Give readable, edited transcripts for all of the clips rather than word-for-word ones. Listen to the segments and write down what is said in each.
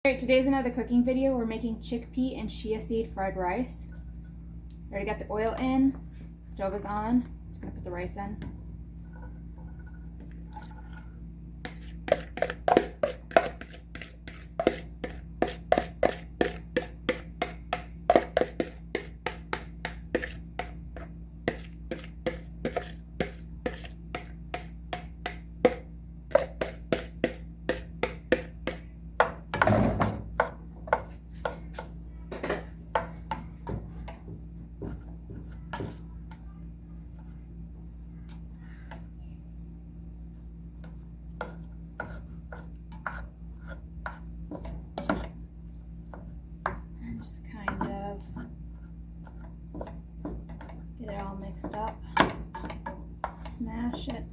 Alright, today's another cooking video. We're making chickpea and chia seed fried rice. Already got the oil in, stove is on. Just gonna put the rice in. Get it all mixed up, smash it.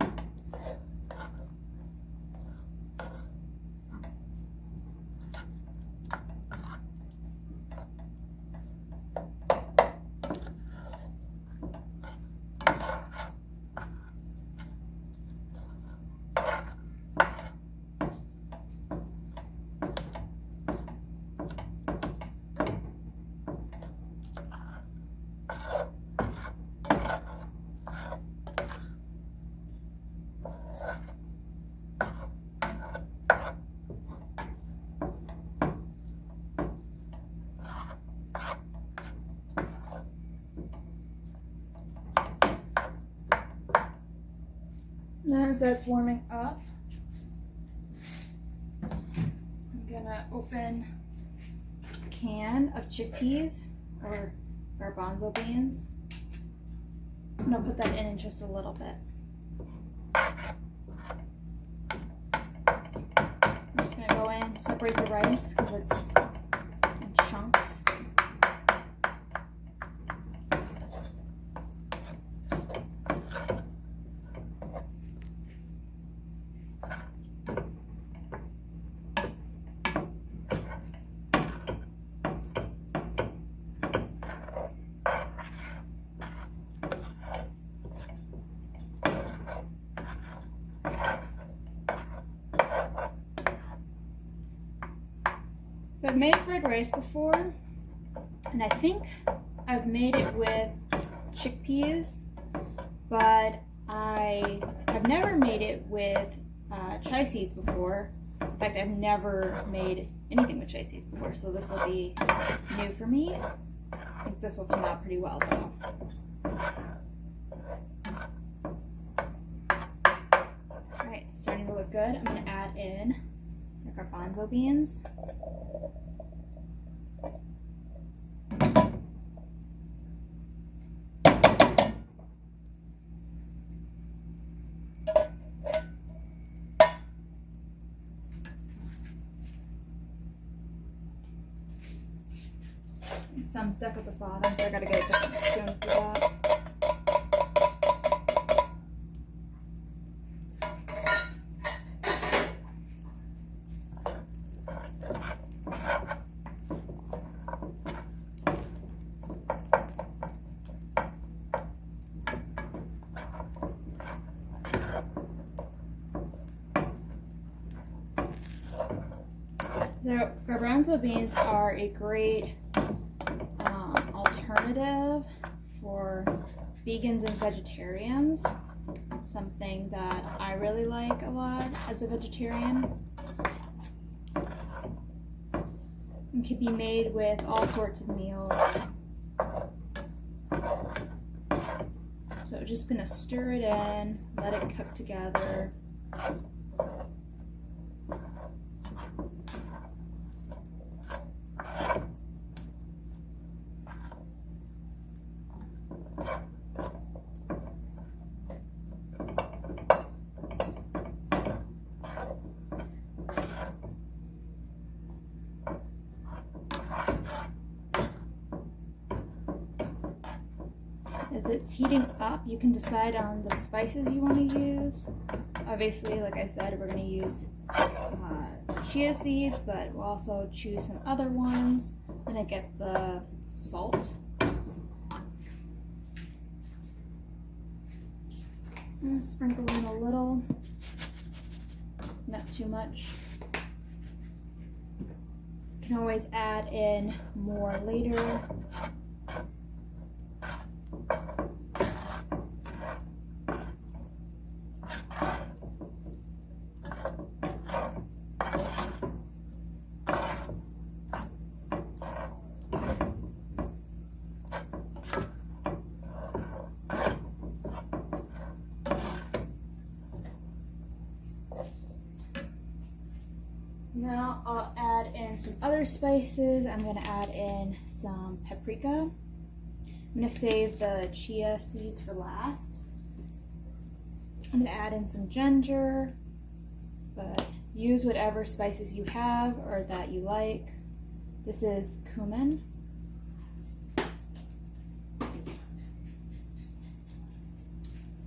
Now as that's warming up, I'm gonna open a can of chickpeas or garbanzo beans. I'm gonna put that in just a little bit. I'm just gonna go in, separate the rice because it's in chunks. So I've made fried rice before, and I think I've made it with chickpeas, but I have never made it with chia seeds before. In fact, I've never made anything with chia seeds before, so this will be new for me. I think this will come out pretty well though. Alright, it's starting to look good. I'm going to add in the garbanzo beans. Some stuck at the bottom, so I gotta get a different spoon for that. The garbanzo beans are a great alternative for vegans and vegetarians. It's something that I really like a lot as a vegetarian. It can be made with all sorts of meals. So just gonna stir it in, let it cook together. As it's heating up, you can decide on the spices you want to use. Obviously, like I said, we're going to use chia seeds, but we'll also choose some other ones. I'm going to get the salt. And sprinkle in a little, not too much. can always add in more later. Now I'll add in some other spices. I'm going to add in some paprika. I'm going to save the chia seeds for last. I'm going to add in some ginger, but use whatever spices you have or that you like. This is cumin.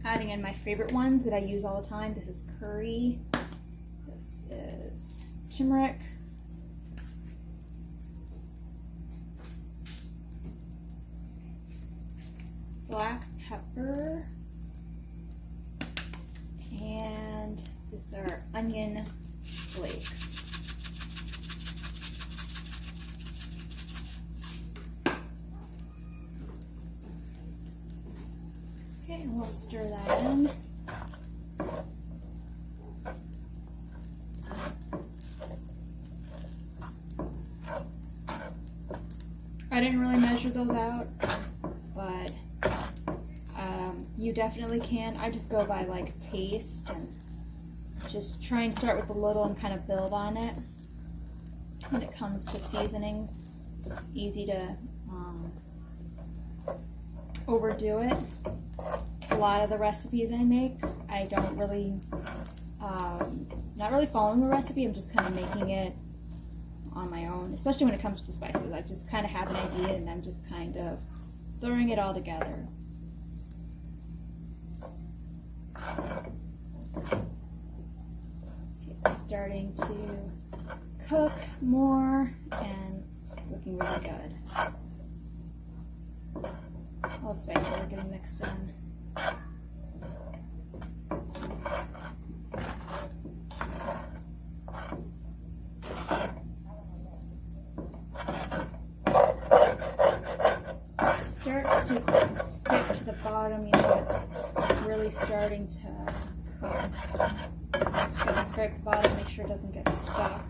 Adding in my favorite ones that I use all the time. This is curry. This is turmeric, black pepper, and these are onion flakes. Okay, and we'll stir that in. I didn't really measure those out, but you definitely can. I just go by like taste and just try and start with a little and kind of build on it. When it comes to seasonings, it's easy to overdo it. A lot of the recipes I make, I don't really, not really following a recipe, I'm just kind of making it on my own, especially when it comes to the spices. I just kind of have an idea and I'm just kind of throwing it all together. Okay, it's starting to cook more and looking really good. All the spices are getting mixed in. Starts to stick to the bottom, you know, it's really starting to cook. Gotta scrape the bottom, make sure it doesn't get stuck.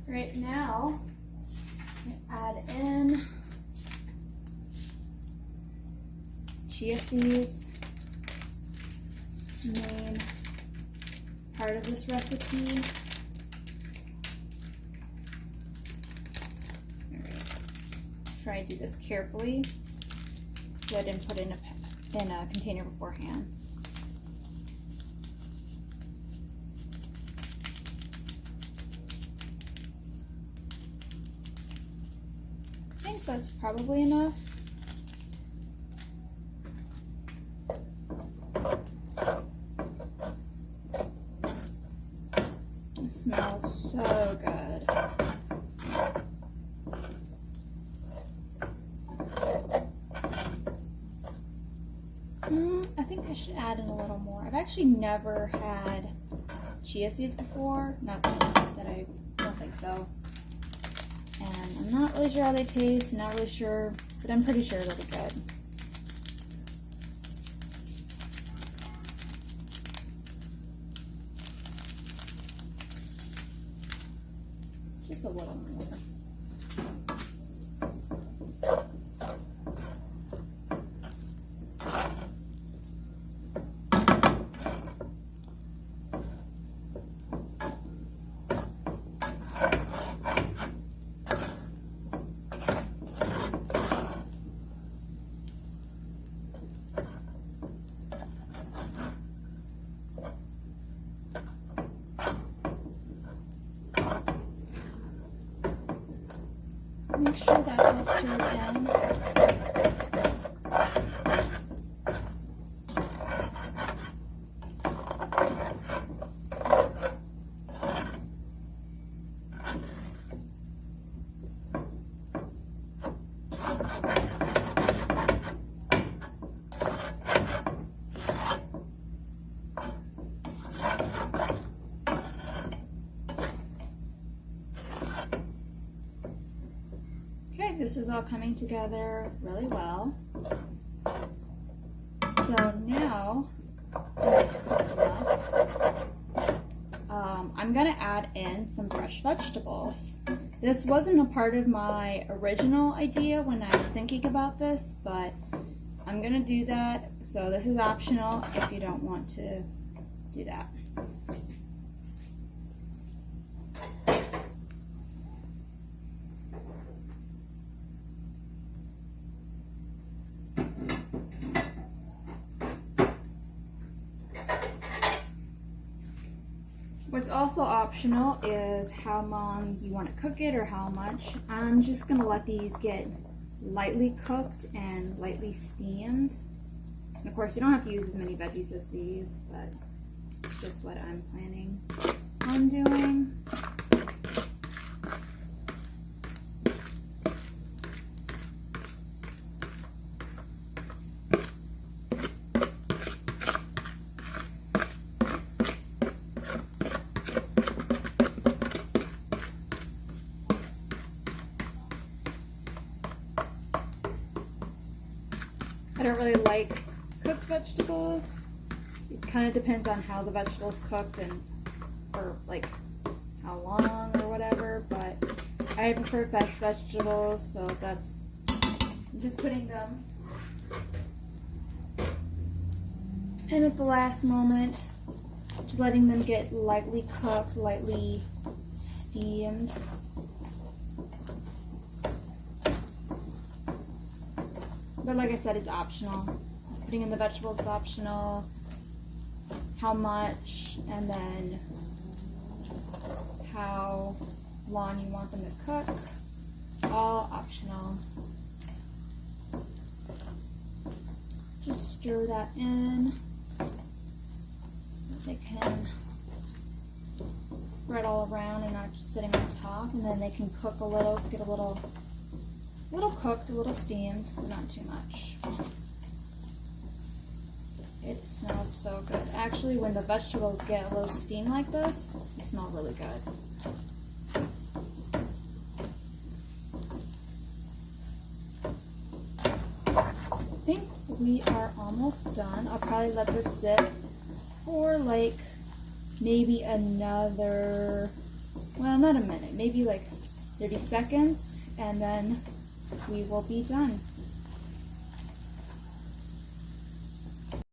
Right now, add in chia seeds, main part of this recipe. Try to do this carefully. Go ahead and put it in a container beforehand. I think that's probably enough. It smells so good. I think I should add in a little more. I've actually never had chia seeds before. Not that I don't think so. And I'm not really sure how they taste, not really sure, but I'm pretty sure they'll be good. Just a little more. Make sure that's all stirred in. this is all coming together really well. So now that it's cooked enough, I'm gonna add in some fresh vegetables. This wasn't a part of my original idea when I was thinking about this, but I'm gonna do that. So this is optional if you don't want to do that. What's also optional is how long you want to cook it or how much. I'm just going to let these get lightly cooked and lightly steamed. And of course, you don't have to use as many veggies as these, but it's just what I'm planning on doing. I don't really like cooked vegetables. It kind of depends on how the vegetables cooked and or like how long or whatever, but I prefer fresh vegetables, so that's, I'm just putting them in at the last moment, just letting them get lightly cooked, lightly steamed. But like I said, it's optional. Putting in the vegetables is optional. How much, and then how long you want them to cook, all optional. Just stir that in so they can spread all around and not just sitting on top, and then they can cook a little, get a little cooked, a little steamed, but not too much. It smells so good. Actually, when the vegetables get a little steam like this, they smell really good. I think we are almost done. I'll probably let this sit for like maybe another, well, not a minute, maybe like 30 seconds, and then we will be done.